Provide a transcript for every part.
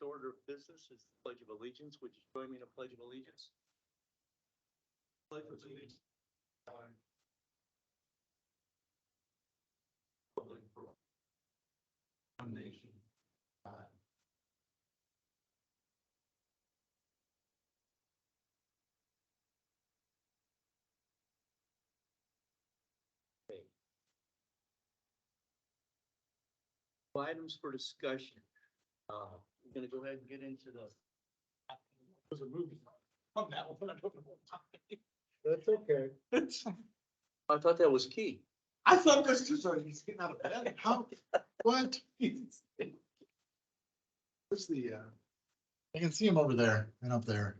order of business is the Pledge of Allegiance. Would you join me in a Pledge of Allegiance? Pledge of Allegiance. One nation. Items for discussion. We're gonna go ahead and get into the. There's a movie on that one. I don't know why. That's okay. I thought that was key. I thought this was, he's getting out of bed. How, what? Where's the, I can see him over there and up there.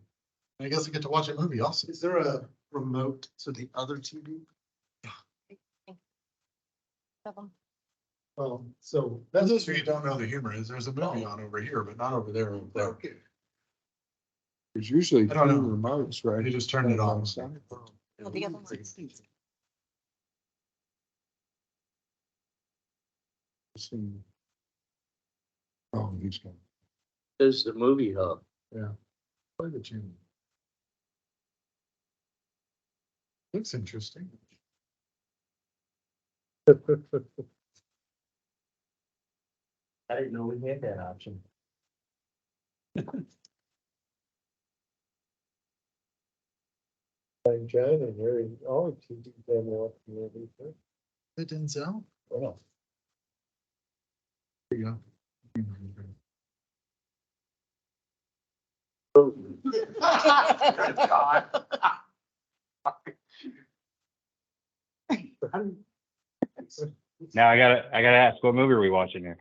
I guess I get to watch a movie also. Is there a remote to the other TV? Well, so. That's just where you don't know the humor is. There's a movie on over here, but not over there. Okay. There's usually I don't know. two remotes, right? You just turned it on. Well, the other one's Oh, he's gone. This is the movie hub. Play the tune. Looks interesting. I didn't know we had that option. I'm John and Harry, all TV channel community. The Denzel. Well, There you go. Now I gotta ask, what movie are we watching here?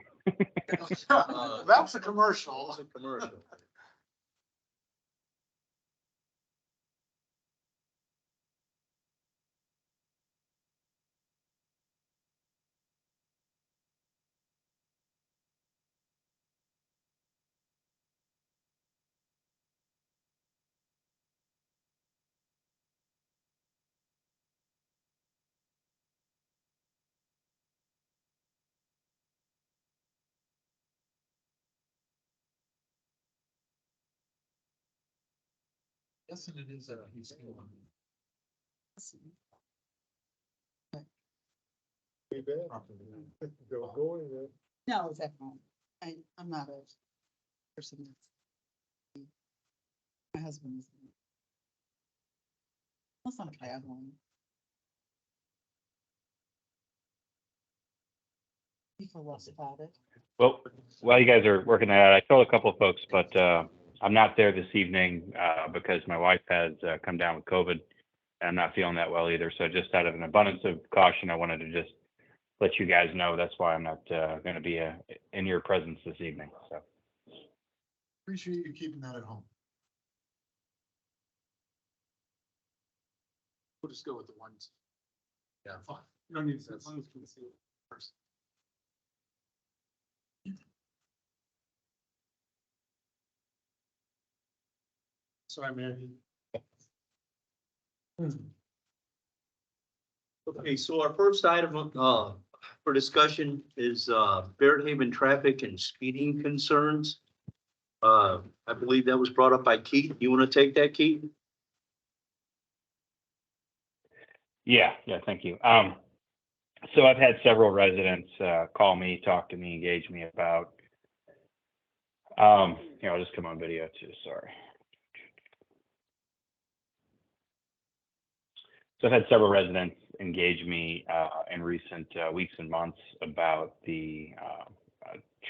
That was a commercial. It's a commercial. Yes, and it is, he's. be bad. Go in there. No, it's at home. I'm not a person that's. My husband is. That's not a bad one. You feel less about it. Well, while you guys are working that out, I told a couple of folks, but I'm not there this evening because my wife has come down with COVID. And I'm not feeling that well either. So just out of an abundance of caution, I wanted to just let you guys know that's why I'm not going to be in your presence this evening. So Appreciate you keeping that at home. We'll just go with the ones. Yeah, fine. You don't need to, as long as we can see it first. Sorry, Mary. Okay, so our first item for discussion is Barrett Haven traffic and speeding concerns. I believe that was brought up by Keith. You want to take that, Keith? yeah, thank you. So I've had several residents call me, talk to me, engage me about. Here, I'll just come on video too. Sorry. So I've had several residents engage me in recent weeks and months about the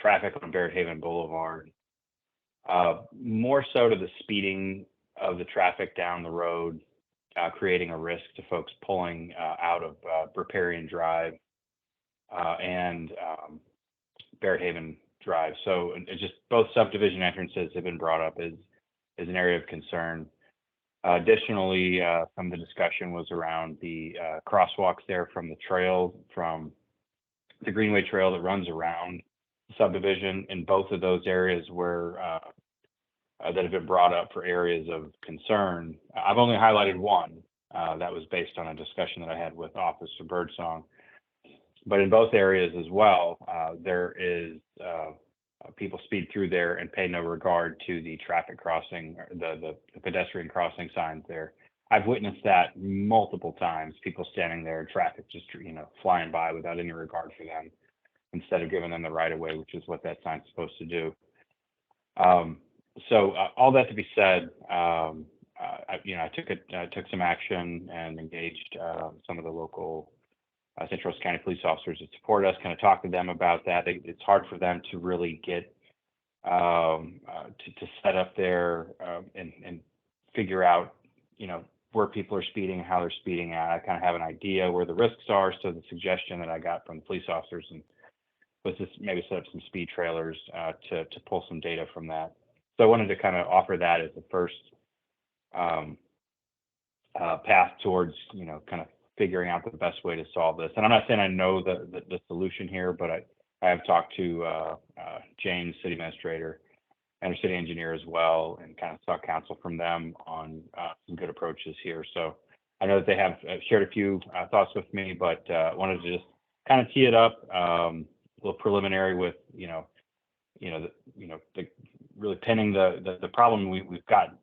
traffic on Barrett Haven Boulevard, more so to the speeding of the traffic down the road, creating a risk to folks pulling out of Riparian Drive and Barrett Haven Drive. So it's just both subdivision entrances have been brought up as an area of concern. Additionally, some of the discussion was around the crosswalks there from the trail, from the Greenway Trail that runs around the subdivision. In both of those areas where that have been brought up for areas of concern, I've only highlighted one. That was based on a discussion that I had with Officer Birdsong. But in both areas as well, there is people speed through there and pay no regard to the traffic crossing, or the pedestrian crossing signs there. I've witnessed that multiple times, people standing there, traffic just, flying by without any regard for them, instead of giving them the right of way, which is what that sign's supposed to do. So all that to be said, I took some action and engaged some of the local Central Coast County police officers that support us, kind of talked to them about that. It's hard for them to really get to set up there and figure out, where people are speeding, how they're speeding at. I kind of have an idea where the risks are. So the suggestion that I got from the police officers was just maybe set up some speed trailers to pull some data from that. So I wanted to kind of offer that as the first path towards, kind of figuring out the best way to solve this. And I'm not saying I know the solution here, but I have talked to James, city administrator, and our city engineer as well, and kind of sought counsel from them on some good approaches here. So I know that they have shared a few thoughts with me, but wanted to just kind of tee it up, a little preliminary with, really pinning the problem we've got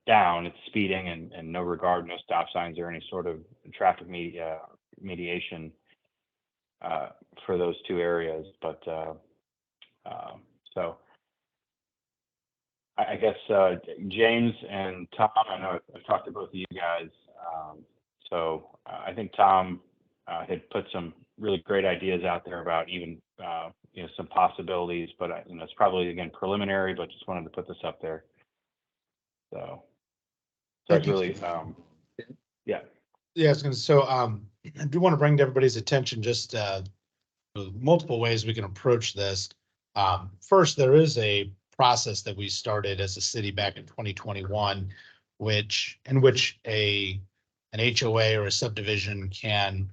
down. It's speeding and no regard, no stop signs or any sort of traffic mediation for those two areas. But so I guess James and Tom, I know I've talked to both of you guys. So I think Tom had put some really great ideas out there about even some possibilities, but it's probably again preliminary, but just wanted to put this up there. So it's really yeah. Yeah, I was gonna, so I do want to bring to everybody's attention just multiple ways we can approach this. First, there is a process that we started as a city back in 2021, in which an HOA or a subdivision can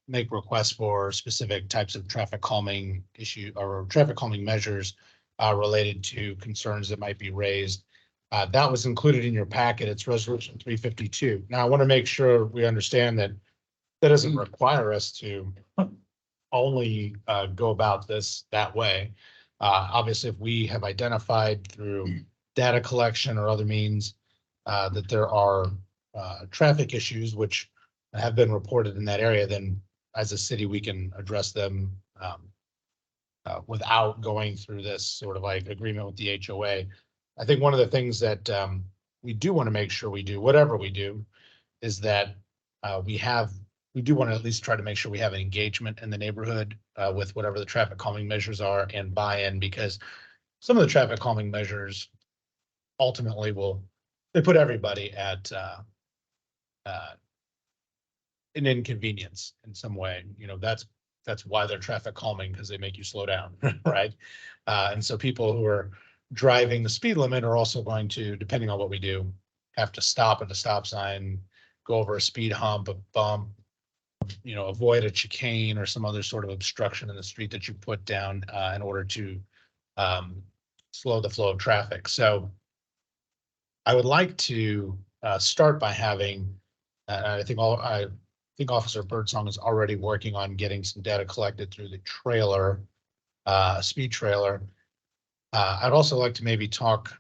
make requests for specific types of traffic calming issue or traffic calming measures related to concerns that might be raised. That was included in your packet. It's resolution 352. Now, I want to make sure we understand that doesn't require us to only go about this that way. Obviously, if we have identified through data collection or other means that there are traffic issues which have been reported in that area, then as a city, we can address them without going through this sort of like agreement with the HOA. I think one of the things that we do want to make sure we do, whatever we do, is that we do want to at least try to make sure we have an engagement in the neighborhood with whatever the traffic calming measures are and buy-in, because some of the traffic calming measures ultimately they put everybody at an inconvenience in some way. That's why they're traffic calming, because they make you slow down, right? And so people who are driving the speed limit are also going to, depending on what we do, have to stop at a stop sign, go over a speed hump, a bump, avoid a chicane or some other sort of obstruction in the street that you put down in order to slow the flow of traffic. So I would like to start by having, I think Officer Birdsong is already working on getting some data collected through the trailer, speed trailer. I'd also like to maybe talk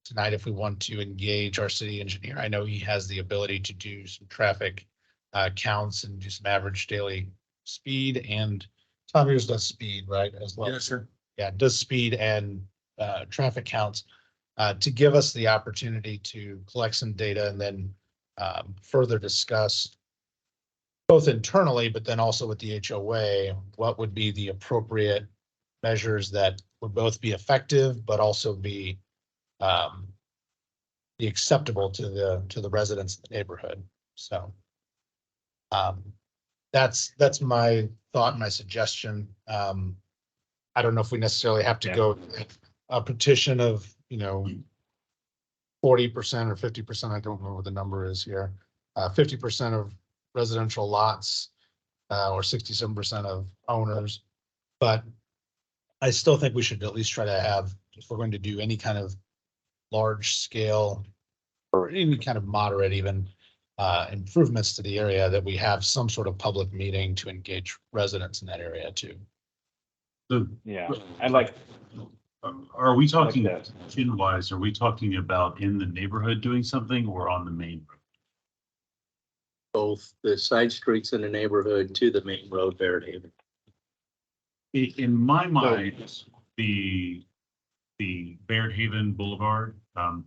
tonight if we want to engage our city engineer. I know he has the ability to do some traffic counts and do some average daily speed, and Tom Mears does speed, right, as well? Yes, sir. Yeah, does speed and traffic counts to give us the opportunity to collect some data and then further discuss both internally, but then also with the HOA, what would be the appropriate measures that would both be effective, but also be acceptable to the residents of the neighborhood. So that's my thought, my suggestion. I don't know if we necessarily have to go a petition of 40% or 50%. I don't know what the number is here. 50% of residential lots or 67% of owners, but I still think we should at least try to have, if we're going to do any kind of large scale or any kind of moderate even improvements to the area, that we have some sort of public meeting to engage residents in that area too. So, Yeah, I'd like, are we talking Like chin wise, are we talking about in the neighborhood doing something or on the main road? Both the side streets in the neighborhood to the main road, Barrett Haven. In my mind, the Barrett Haven Boulevard,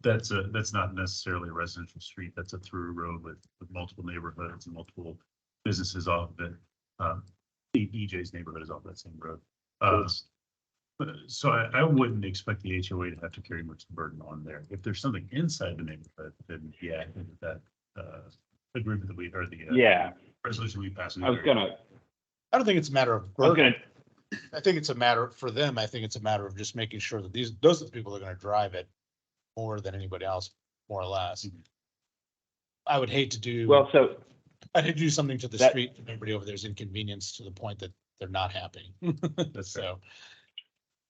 that's not necessarily a residential street. That's a through road with multiple neighborhoods and multiple businesses off of it. EJ's neighborhood is off that same road. So I wouldn't expect the HOA to have to carry much burden on there. If there's something inside the neighborhood, then yeah, I think that agreement that we, or the yeah, resolution we passed. I was gonna, I don't think it's a matter of I was burden. gonna, I think it's a matter for them. I think it's a matter of just making sure that those are the people that are going to drive it more than anybody else, more or less. I would hate to do, well, so I'd hate to do something to the that- street and everybody over there is inconvenienced to the point that they're not happy. That's fair. So,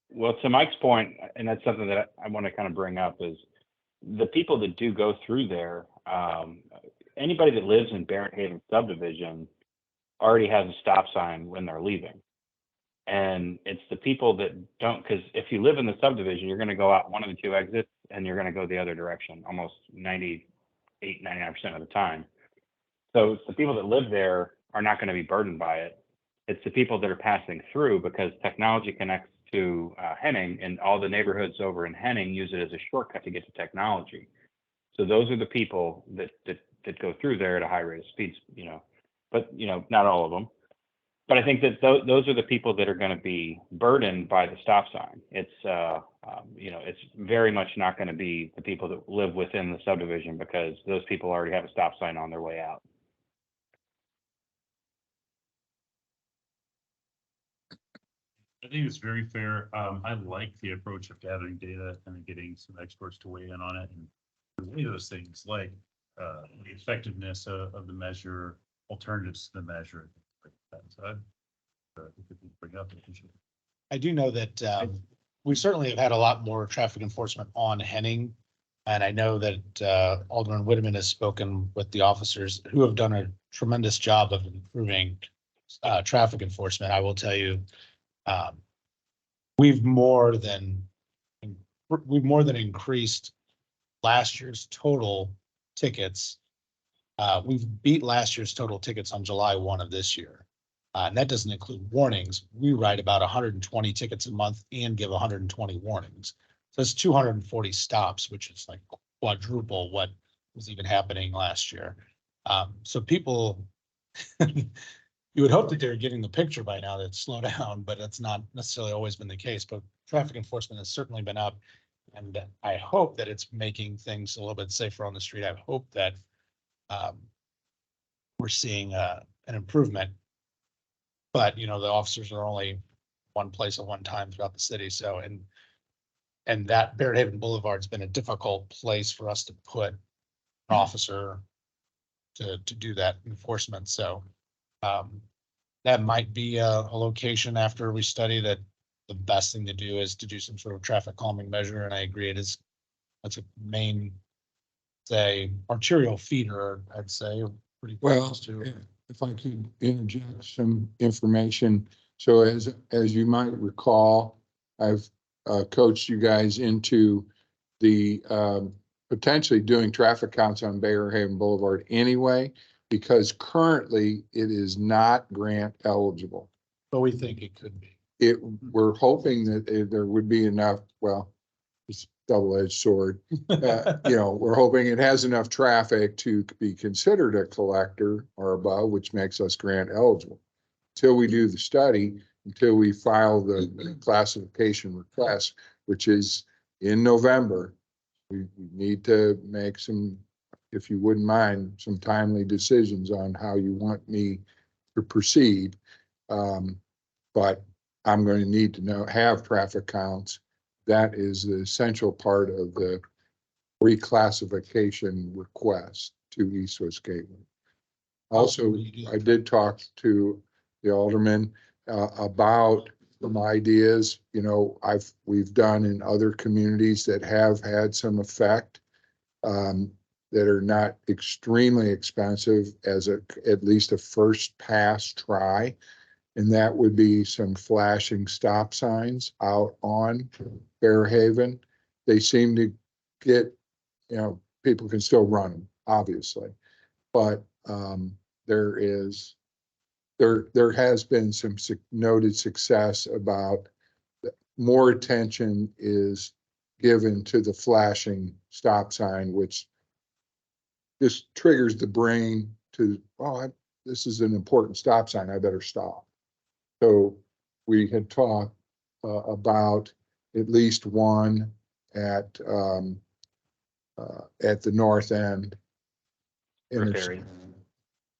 Well, to Mike's point, and that's something that I want to kind of bring up, is the people that do go through there, anybody that lives in Barrett Haven subdivision already has a stop sign when they're leaving. And it's the people that don't, because if you live in the subdivision, you're going to go out one of the two exits and you're going to go the other direction almost 98, 99% of the time. So it's the people that live there are not going to be burdened by it. It's the people that are passing through, because technology connects to Henning, and all the neighborhoods over in Henning use it as a shortcut to get to technology. So those are the people that go through there at a high rate of speeds, but not all of them. But I think that those are the people that are going to be burdened by the stop sign. It's it's very much not going to be the people that live within the subdivision, because those people already have a stop sign on their way out. I think it's very fair. I like the approach of gathering data and then getting some experts to weigh in on it. And many of those things, like the effectiveness of the measure, alternatives to the measure. So bring up. I do know that we certainly have had a lot more traffic enforcement on Henning. And I know that Alderman Whitman has spoken with the officers who have done a tremendous job of improving traffic enforcement. I will tell you, we've more than increased last year's total tickets. We've beat last year's total tickets on July 1 of this year. And that doesn't include warnings. We write about 120 tickets a month and give 120 warnings. So it's 240 stops, which is like quadruple what was even happening last year. So people, you would hope that they're getting the picture by now that slow down, but that's not necessarily always been the case. But traffic enforcement has certainly been up. And I hope that it's making things a little bit safer on the street. I hope that we're seeing an improvement. But, the officers are only one place at one time throughout the city. So, and that Barrett Haven Boulevard's been a difficult place for us to put an officer to do that enforcement. So that might be a location after we study that the best thing to do is to do some sort of traffic calming measure. And I agree, that's a main, say, arterial feeder, I'd say, pretty Well, close to. if I could interject some information. So as you might recall, I've coached you guys into the potentially doing traffic counts on Barrett Haven Boulevard anyway, because currently it is not grant eligible. But we think it could be. We're hoping that there would be enough, well, it's double-edged sword. We're hoping it has enough traffic to be considered a collector or above, which makes us grant eligible. Until we do the study, until we file the classification request, which is in November, we need to make some, if you wouldn't mind, some timely decisions on how you want me to proceed. But I'm going to need to have traffic counts. That is the essential part of the reclassification request to East West Gateway. Also, I did talk to the alderman about some ideas, we've done in other communities that have had some effect, that are not extremely expensive as at least a first pass try. And that would be some flashing stop signs out on Fairhaven. They seem to get, you know, people can still run them, obviously. But there has been some noted success about more attention is given to the flashing stop sign, which just triggers the brain to, oh, this is an important stop sign, I better stop. So we had talked about at least one at the north end. Rotary.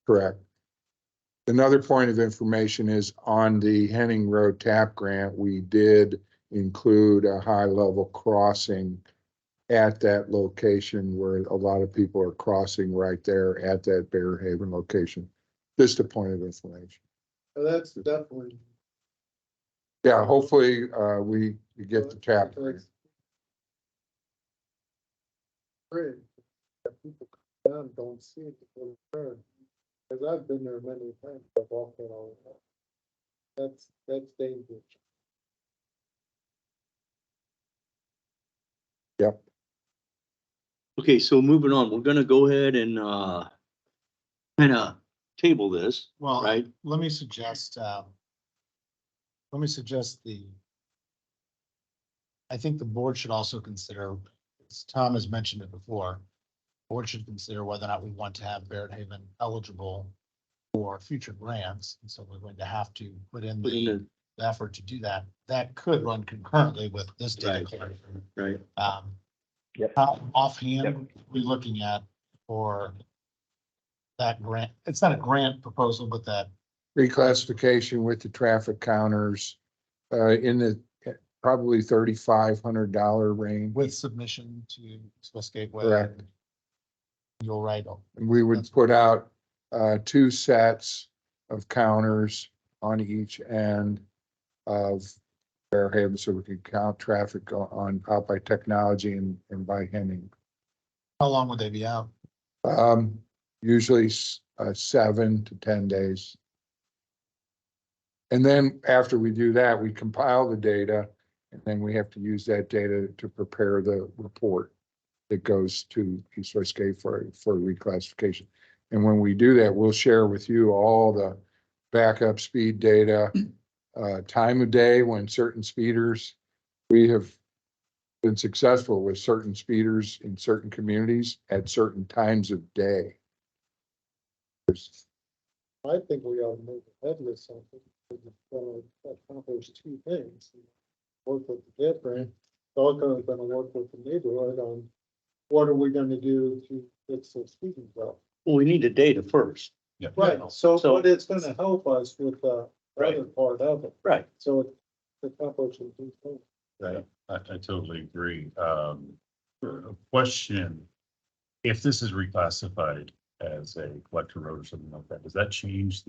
Correct. Another point of information is on the Henning Road TAP grant, we did include a high-level crossing at that location where a lot of people are crossing right there at that Fairhaven location. Just a point of information. That's definitely. Yeah, hopefully we get the TAP. Great. That people come down, don't see it before they turn. Cause I've been there many times, I've walked in all the time. That's dangerous. Yep. Okay, so moving on, we're gonna go ahead and kind of table this, Well, right? let me suggest I think the board should also consider, as Tom has mentioned it before, board should consider whether or not we want to have Barrett Haven eligible for future grants. And so we're going to have to put in Put in the effort to do that. That could run concurrently with this data Right. collection. Right. Yep. How offhand, Yep. we're looking at for that grant. It's not a grant proposal, but that Reclassification with the traffic counters in the probably $3,500 range. with submission to Swiss Gateway. Correct. You'll write. And we would put out 2 sets of counters on each end of Fairhaven, so we can count traffic on out by Technology and by Henning. How long would they be out? Usually 7 to 10 days. And then after we do that, we compile the data, and then we have to use that data to prepare the report that goes to East West Gate for reclassification. And when we do that, we'll share with you all the backup speed data, time of day when certain speeders, we have been successful with certain speeders in certain communities at certain times of day. I think we ought to move ahead with something. It's gonna accomplish 2 things. Work with the DIP grant, also gonna work with the neighborhood on what are we gonna do to fix the speeding problem. Well, we need the data first. Yeah. Right, so, So- but it's gonna help us with the Right. other part of it, Right. so it's accomplishing 2 things. I totally agree. A question, if this is reclassified as a collector road or something like that, does that change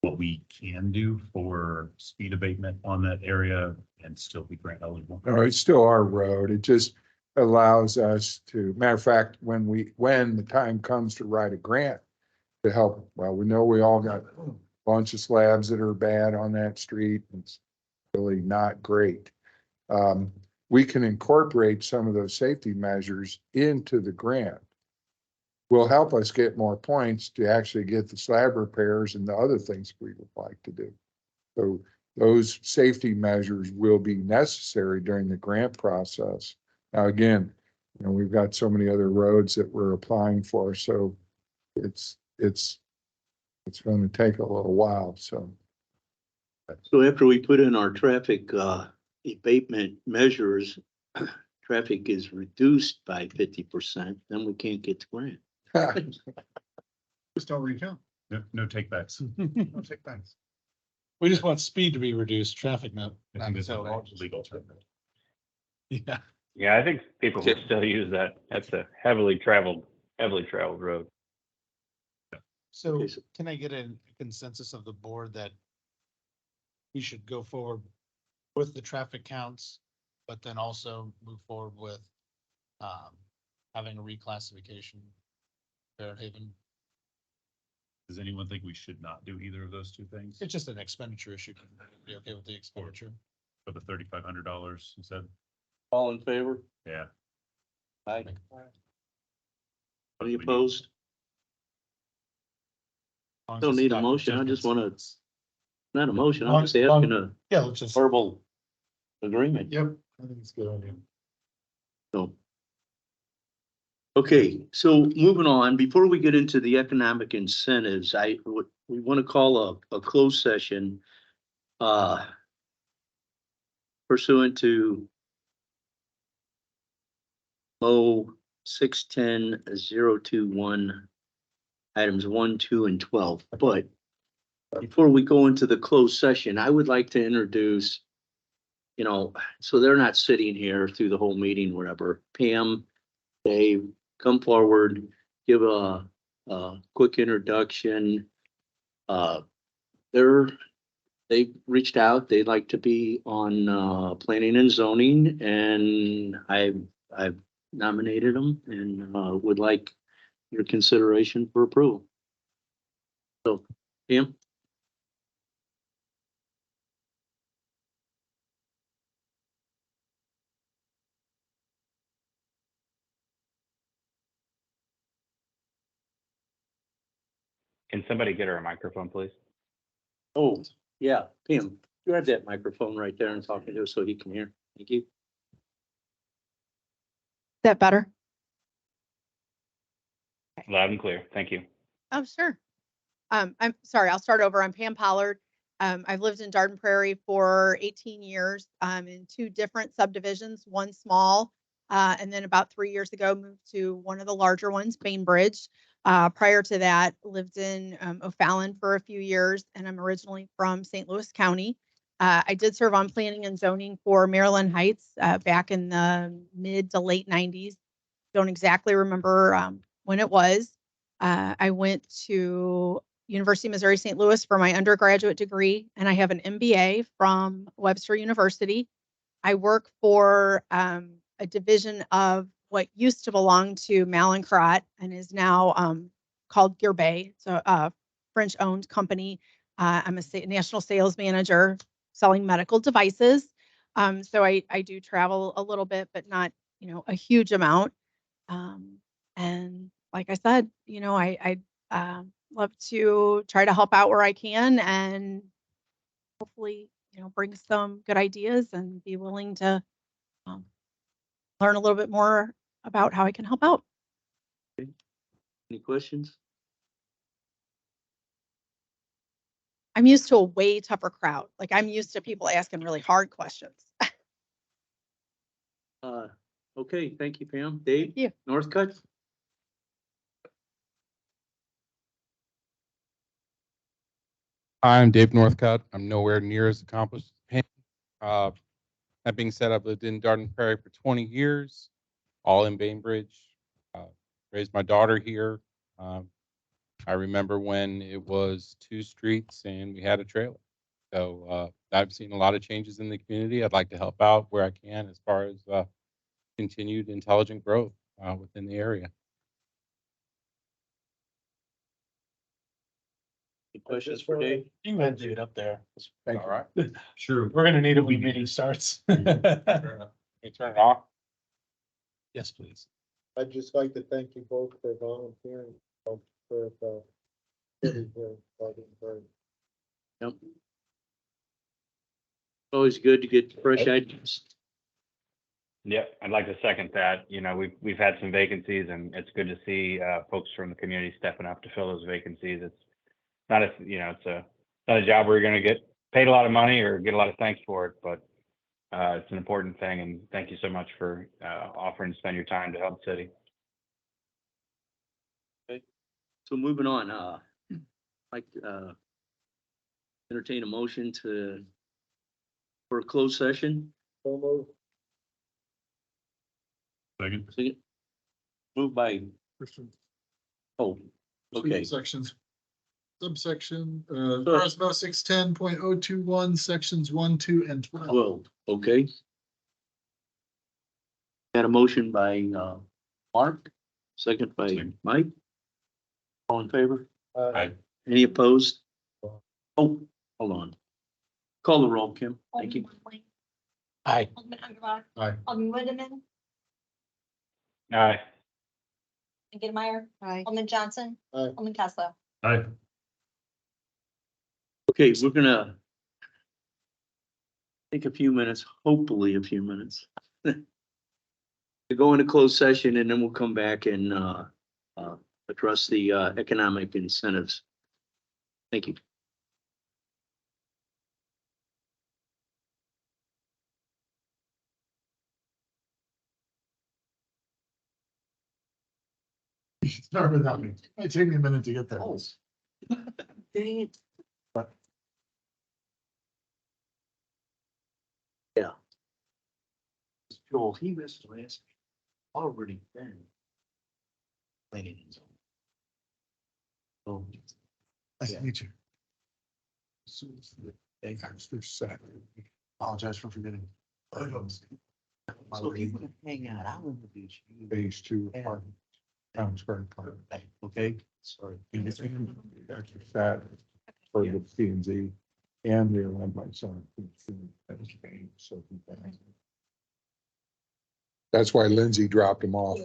what we can do for speed abatement on that area and still be grant eligible? No, it's still our road. It just allows us to, matter of fact, when the time comes to write a grant to help, well, we know we all got a bunch of slabs that are bad on that street. It's really not great. We can incorporate some of those safety measures into the grant. Will help us get more points to actually get the slab repairs and the other things we would like to do. So those safety measures will be necessary during the grant process. Now, again, you know, we've got so many other roads that we're applying for, so it's going to take a little while, so. So after we put in our traffic abatement measures, traffic is reduced by 50%, then we can't get the grant. Just don't recount. No takebacks. No take thanks. We just want speed to be reduced, traffic not. I think that's so a legal term. Yeah. Yeah, I think people can still use that. That's a heavily traveled road. So Okay, so- can I get a consensus of the board that we should go forward with the traffic counts, but then also move forward with having a reclassification, Fairhaven? Does anyone think we should not do either of those two things It's just an expenditure issue. Be okay with the expenditure? for the $3,500 you said? All in favor? Yeah. Aye. But Any we need- opposed? As long as Don't it's need a not motion. I just wanna, contingency. not a motion, I'm Long- just asking a Yeah, let's just. verbal agreement. Yep, I think it's a good idea. So. Okay, so moving on, before we get into the economic incentives, we want to call a closed session. Pursuant to. O 610-021, items 1, 2, and 12, but. Before we go into the closed session, I would like to introduce. So they're not sitting here through the whole meeting, whatever. Pam, Dave, come forward, give a quick introduction. They reached out, they'd like to be on, planning and zoning, and I've nominated them and, would like your consideration for approval. So, Pam? Can somebody get her a microphone, please? Oh, yeah, Pam, you have that microphone right there and talking to us so he can hear. Thank you. That better? Loud and clear. Thank you. Oh, sure. I'm sorry, I'll start over. I'm Pam Pollard. I've lived in Dardenne Prairie for 18 years, in 2 different subdivisions, one small, and then about 3 years ago, moved to one of the larger ones, Bainbridge. Prior to that, lived in O'Fallon for a few years, and I'm originally from St. Louis County. I did serve on planning and zoning for Maryland Heights, back in the mid to late 90s. Don't exactly remember when it was. I went to University of Missouri St. Louis for my undergraduate degree, and I have an MBA from Webster University. I work for a division of what used to belong to Mallinckrodt and is now called Guerbet. It's a French-owned company. I'm a national sales manager selling medical devices. So I do travel a little bit, but not a huge amount. And like I said, I love to try to help out where I can and hopefully, bring some good ideas and be willing to learn a little bit more about how I can help out. Any questions? I'm used to a way tougher crowd. Like I'm used to people asking really hard questions. Okay, thank you, Pam. Dave? Thank you. Northcutt? I'm Dave Northcutt. I'm nowhere near as accomplished as Pam. That being said, I've lived in Dardenne Prairie for 20 years, all in Bainbridge. Raised my daughter here. I remember when it was 2 streets and we had a trailer. So I've seen a lot of changes in the community. I'd like to help out where I can as far as continued intelligent growth within the area. Any questions for Dave? You can do it up there. Thank All right. Sure. We're gonna need it when the meeting starts. Fair enough. Can you turn it off? Yes, please. I'd just like to thank you both for volunteering for the city here, Dardenne Prairie. Yep. Always good to get fresh ideas. Yeah, I'd like to second that. We've had some vacancies and it's good to see folks from the community stepping up to fill those vacancies. It's not it's not a job where you're going to get paid a lot of money or get a lot of thanks for it, but it's an important thing. And thank you so much for offering to spend your time to help the city. So moving on, like, entertain a motion for a closed session. So moved. Second. Second. Moved by, oh, okay. Sections. Subsection, Sure. RSMO 610.021, sections 1, 2, and 12. Well, okay. Got a motion by, Mark, second by Second. Mike. All in favor? Uh, Any opposed? Oh, hold on. Call the roll, Kim. Thank you. Alderman Montague, Aye. Alderman Underwood, Aye. Alderman Wideman, Aye. Alderman Gedemeyer, Aye. Alderman Johnson, Aye. Alderman Kessler. Aye. Okay, we're gonna take a few minutes, hopefully a few minutes. To go into closed session and then we'll come back and address the economic incentives. Thank you. Start without me. It might take me a minute to get there. Oh. Dang it. Yeah. Joel, he missed last. Already been. Planning his own. Oh. Nice to meet you. Thanks for Saturday. Apologize for forgetting. So if you wanna hang out, I'll introduce you. Phase two. Yeah. apartment, Town Square Park. Okay, sorry. That for the P and Z and they're run by son. So that's why Lindsay dropped him off.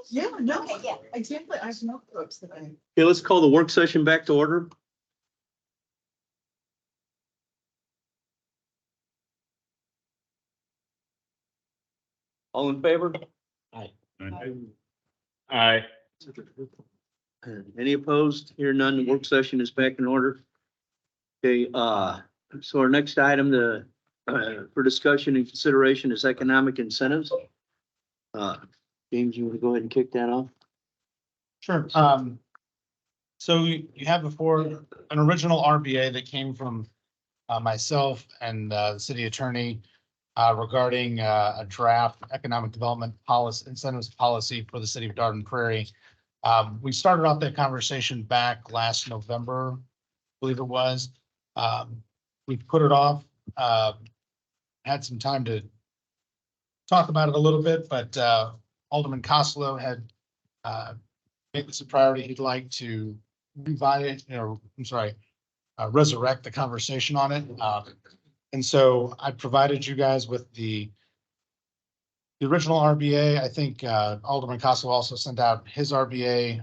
Yeah, no, Okay, yeah. exactly. I have notebooks that I. Okay, let's call the work session back to order. All in favor? Aye. Any opposed? Here none, the work session is back in order. Okay, so our next item for discussion and consideration is economic incentives. James, you want to go ahead and kick that off? Sure. So you have before an original RBA that came from myself and the city attorney regarding a draft economic development policy, incentives policy for the city of Darden Prairie. We started off that conversation back last November, I believe it was. We put it off, had some time to talk about it a little bit, but Alderman Costello had made this a priority. He'd like to resurrect the conversation on it. And so I provided you guys with the original RBA. I think Alderman Costello also sent out his RBA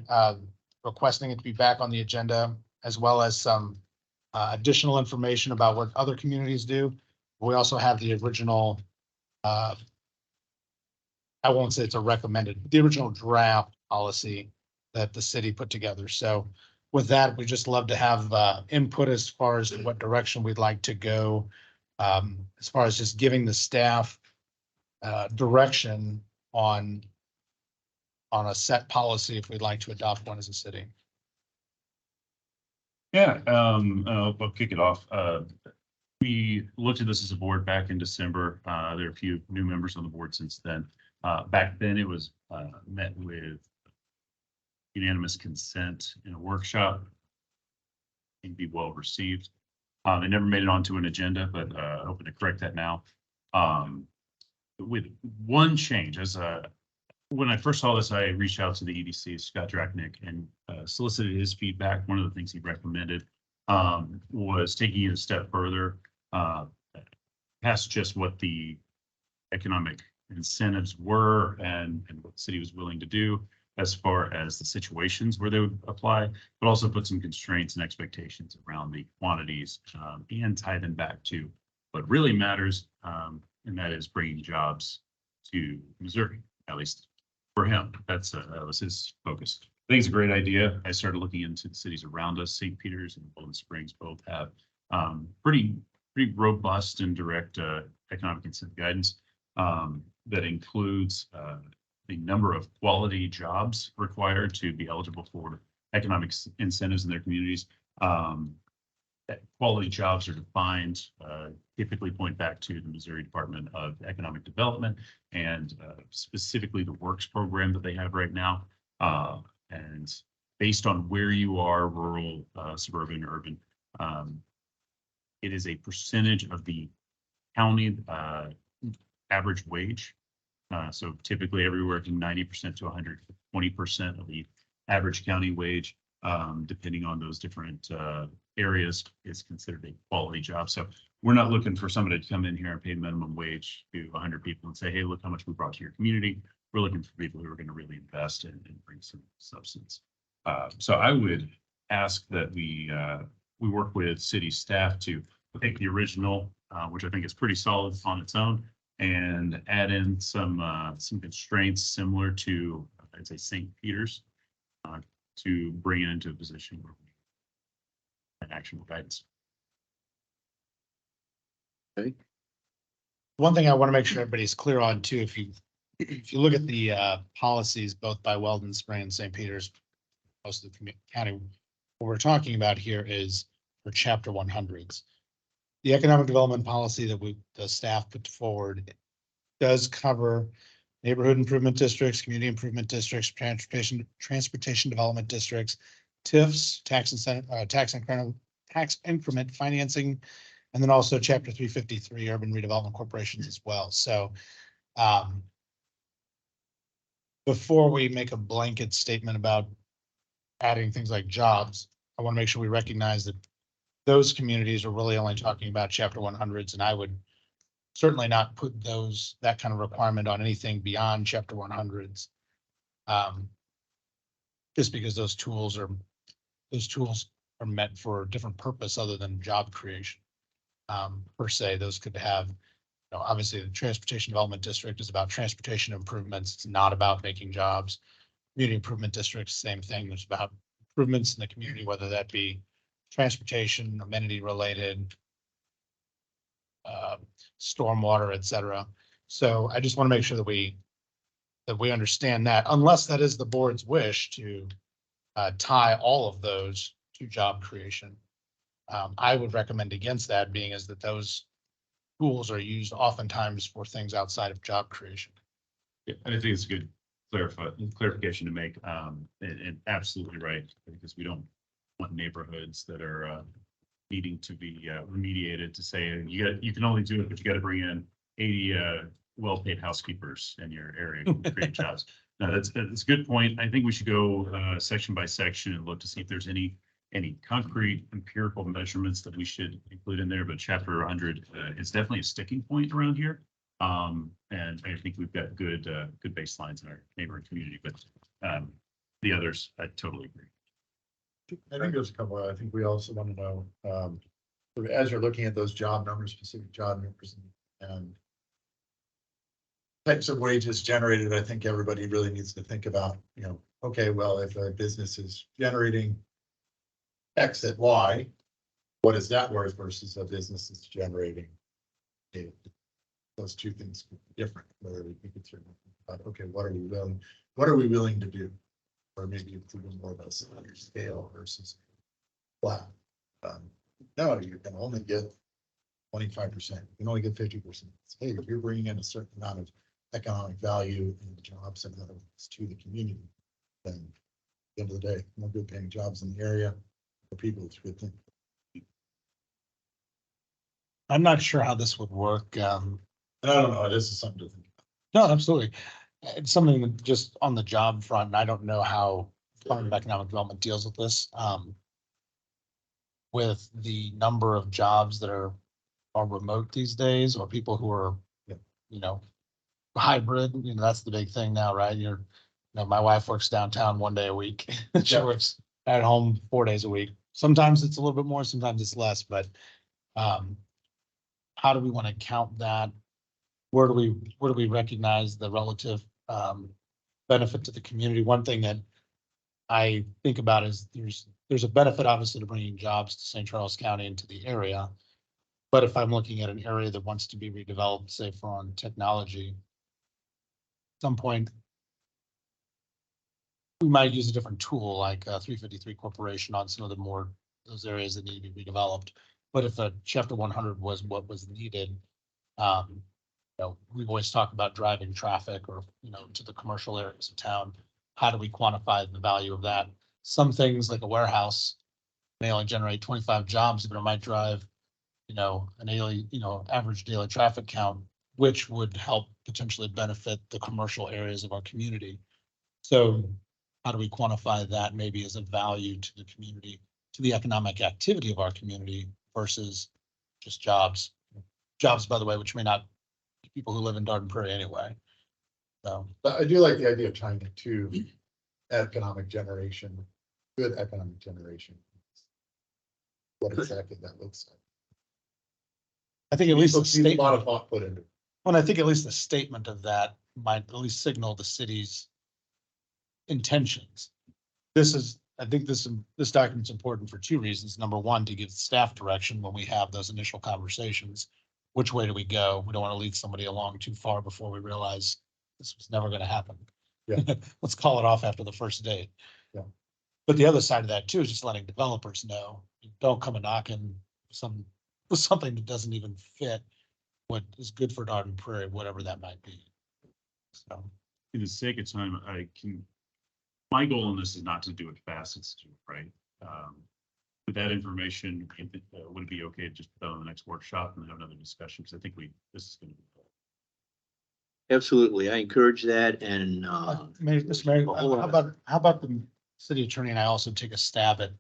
requesting it to be back on the agenda, as well as some additional information about what other communities do. We also have the original, I won't say it's a recommended, the original draft policy that the city put together. So with that, we just love to have input as far as what direction we'd like to go. As far as just giving the staff direction on a set policy if we'd like to adopt one as a city. Yeah, I'll kick it off. We looked at this as a board back in December. There are a few new members on the board since then. Back then it was met with unanimous consent in a workshop. It'd be well received. It never made it onto an agenda, but hoping to correct that now. With one change, when I first saw this, I reached out to the EDC, Scott Drachnick, and solicited his feedback. One of the things he recommended was taking it a step further, past just what the economic incentives were and what the city was willing to do as far as the situations where they would apply, but also put some constraints and expectations around the quantities and tie them back to what really matters, and that is bringing jobs to Missouri, at least for him. That was his focus. I think it's a great idea. I started looking into the cities around us. St. Peter's and Golden Springs both have pretty robust and direct economic incentive guidance that includes the number of quality jobs required to be eligible for economic incentives in their communities. Quality jobs are defined, typically point back to the Missouri Department of Economic Development and specifically the works program that they have right now. And based on where you are, rural, suburban, urban, it is a percentage of the county average wage. So typically everywhere from 90% to 120% of the average county wage, depending on those different areas, is considered a quality job. So we're not looking for somebody to come in here and pay minimum wage to 100 people and say, hey, look how much we brought to your community. We're looking for people who are going to really invest and bring some substance. So I would ask that we work with city staff to take the original, which I think is pretty solid on its own, and add in some constraints similar to, I'd say, St. Peter's, to bring it into a position where we have actionable guidance. Okay. One thing I want to make sure everybody's clear on too, if you look at the policies, both by Weldon Spring and St. Peter's, most of the county, what we're talking about here is for chapter 100s. The economic development policy that the staff put forward does cover neighborhood improvement districts, community improvement districts, transportation development districts, TIFs, tax increment financing, and then also chapter 353 urban redevelopment corporations as well. So before we make a blanket statement about adding things like jobs, I want to make sure we recognize that those communities are really only talking about chapter 100s, and I would certainly not put that kind of requirement on anything beyond chapter 100s. Just because those tools are meant for a different purpose other than job creation. Per se, those could have, obviously the transportation development district is about transportation improvements. It's not about making jobs. Community improvement districts, same thing. There's about improvements in the community, whether that be transportation, amenity related, stormwater, et cetera. So I just want to make sure that we understand that, unless that is the board's wish to tie all of those to job creation. I would recommend against that, being is that those tools are used oftentimes for things outside of job creation. Yeah, and I think it's a good clarification to make, and absolutely right, because we don't want neighborhoods that are needing to be remediated to say you can only do it, but you got to bring in 80 well-paid housekeepers in your area to create jobs. No, that's a good point. I think we should go section by section and look to see if there's any concrete empirical measurements that we should include in there. But chapter 100 is definitely a sticking point around here. And I think we've got good baselines in our neighboring community, but the others, I totally agree. I think there's a couple, I think we also want to know, as you're looking at those job numbers, specific job numbers and types of wages generated, I think everybody really needs to think about, okay, well, if a business is generating exit Y, what is that worth versus a business that's generating data? Those two things could be different, whether we think it's, okay, what are we willing to do? Or maybe it's even more of a smaller scale versus flat. No, you can only get 25%, you can only get 50%. Hey, if you're bringing in a certain amount of economic value and jobs and other things to the community, then at the end of the day, more good paying jobs in the area for people, it's a good thing. I'm not sure how this would work. I don't know, this is something to think No, absolutely. It's something that just on the job front, and I don't know how Department of Economic Development deals with this. With the number of jobs that are remote these days, or people who are, Yeah. you know, hybrid, that's the big thing now, right? My wife works downtown 1 day a week. She Yeah. works at home 4 days a week. Sometimes it's a little bit more, sometimes it's less, but how do we want to count that? Where do we recognize the relative benefit to the community? One thing that I think about is there's a benefit obviously to bringing jobs to St. Charles County into the area. But if I'm looking at an area that wants to be redeveloped, say for on technology, at some point we might use a different tool like 353 Corporation on some of those areas that need to be redeveloped. But if a chapter 100 was what was needed, we've always talked about driving traffic or, to the commercial areas of town. How do we quantify the value of that? Some things like a warehouse may only generate 25 jobs, but it might drive, an daily, average daily traffic count, which would help potentially benefit the commercial areas of our community. So how do we quantify that maybe as a value to the community, to the economic activity of our community versus just jobs? Jobs, by the way, which may not be people who live in Darden Prairie anyway. So, But I do like the idea of tying it to economic generation, good economic generation. What exactly that looks like. I think at least the Needs a lot of statement, thought put into it. well, I think at least the statement of that might at least signal the city's intentions. I think this document's important for two reasons. Number one, to give staff direction when we have those initial conversations. Which way do we go? We don't want to lead somebody along too far before we realize this was never going to happen. Yeah. Let's call it off after the first date. Yeah. But the other side of that too is just letting developers know, don't come and knocking with something that doesn't even fit what is good for Darden Prairie, whatever that might be. So. In the sake of time, my goal in this is not to do it fast, it's to do it right. With that information, would it be okay to just put on the next workshop and have another discussion? Because I think this is going to be. Absolutely. I encourage that and, Mr. Mayor, hold on. how about the city attorney and I also take a stab at,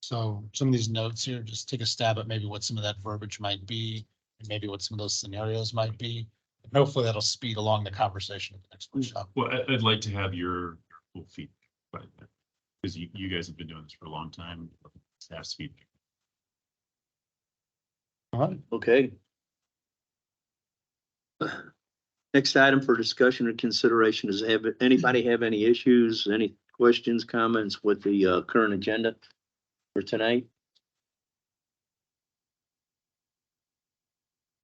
so some of these notes here, just take a stab at maybe what some of that verbiage might be, and maybe what some of those scenarios might be. And hopefully that'll speed along the conversation at the next workshop. Well, I'd like to have your full feedback, but because you guys have been doing this for a long time, staff's feedback. All right. Okay. Next item for discussion or consideration is anybody have any issues, any questions, comments with the current agenda for tonight?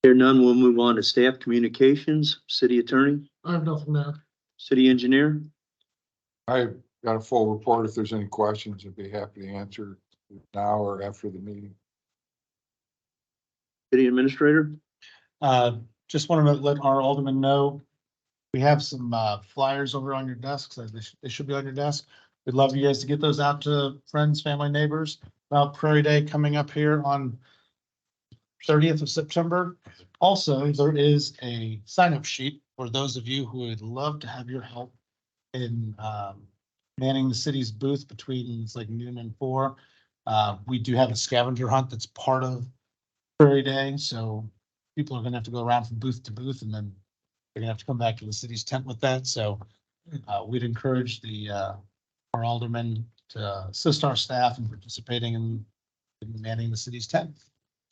Here none, we'll move on to staff communications, city attorney, I have nothing there. city engineer. I've got a full report. If there's any questions, I'd be happy to answer now or after the meeting. City administrator? Just wanted to let our aldermen know, we have some flyers over on your desks. They should be on your desk. We'd love you guys to get those out to friends, family, neighbors about Prairie Day coming up here on 30th of September. Also, there is a sign-up sheet for those of you who would love to have your help in manning the city's booth between it's like noon and 4. We do have a scavenger hunt that's part of Prairie Day, so people are gonna have to go around from booth to booth, and then they're gonna have to come back to the city's tent with that. So we'd encourage our aldermen to assist our staff in participating in manning the city's tent.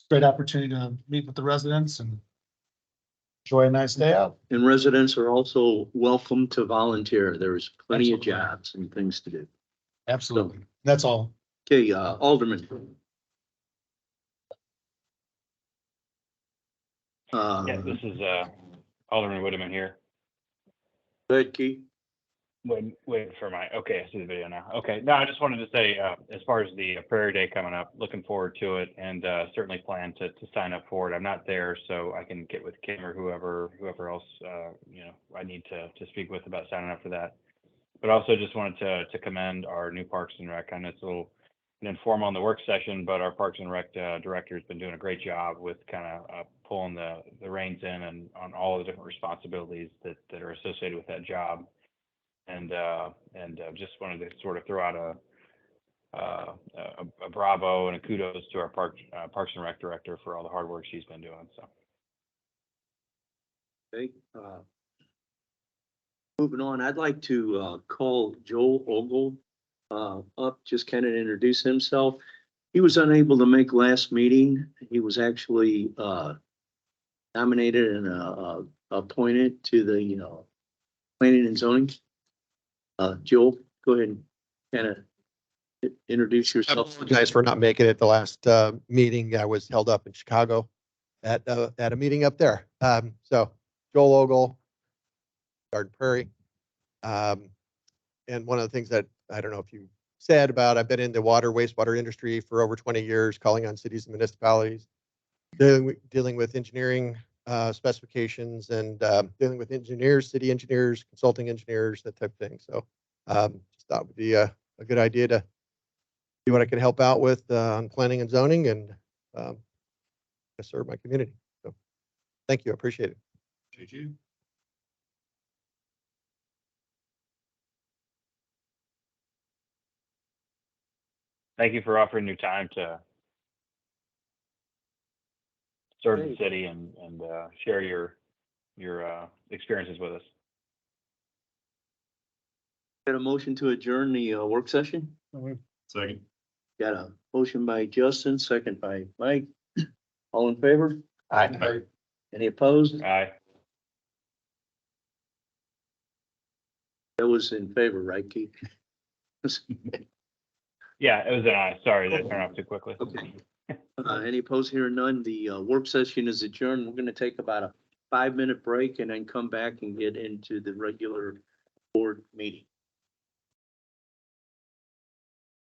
Great opportunity to meet with the residents and enjoy a nice day out. And residents are also welcome to volunteer. There's plenty of Absolutely. jobs and things to do. Absolutely. That's all. Okay, Alderman. Yeah, this is Alderman Whitman here. Go ahead, Keith. Wait for my, okay, I see the video now. Okay, no, I just wanted to say, as far as the Prairie Day coming up, looking forward to it and certainly plan to sign up for it. I'm not there, so I can get with Kim or whoever else, I need to speak with about signing up for that. But also just wanted to commend our new Parks and Rec. I know it's a little informal on the work session, but our Parks and Rec director has been doing a great job with kind of pulling the reins in and on all the different responsibilities that are associated with that job. And just wanted to sort of throw out a bravo and a kudos to our Parks and Rec director for all the hard work she's been doing. So. Okay, moving on, I'd like to call Joel Ogle up, just kind of introduce himself. He was unable to make last meeting. He was actually nominated and appointed to the planning and zoning. Joel, go ahead and kind of introduce I yourself. apologize for not making it the last meeting. I was held up in Chicago at a meeting up there. So Joel Ogle, Garden Prairie. And one of the things that I don't know if you said about, I've been in the wastewater industry for over 20 years, calling on cities and municipalities, dealing with engineering specifications and dealing with engineers, city engineers, consulting engineers, that type of thing. So just thought it would be a good idea to see what I could help out with on planning and zoning and serve my community. So thank you. I appreciate it. Did you? Thank you for offering your time to serve the city and share your experiences with us. Got a motion to adjourn the work session? Second. Got a motion by Justin, second by Mike. All in favor? Aye. Any opposed? Aye. That was in favor, right, Keith? Yeah, it was an aye. Sorry, that turned off too quickly. Okay. Any opposed? Here none. The work session is adjourned. We're going to take about a 5-minute break and then come back and get into the regular board meeting.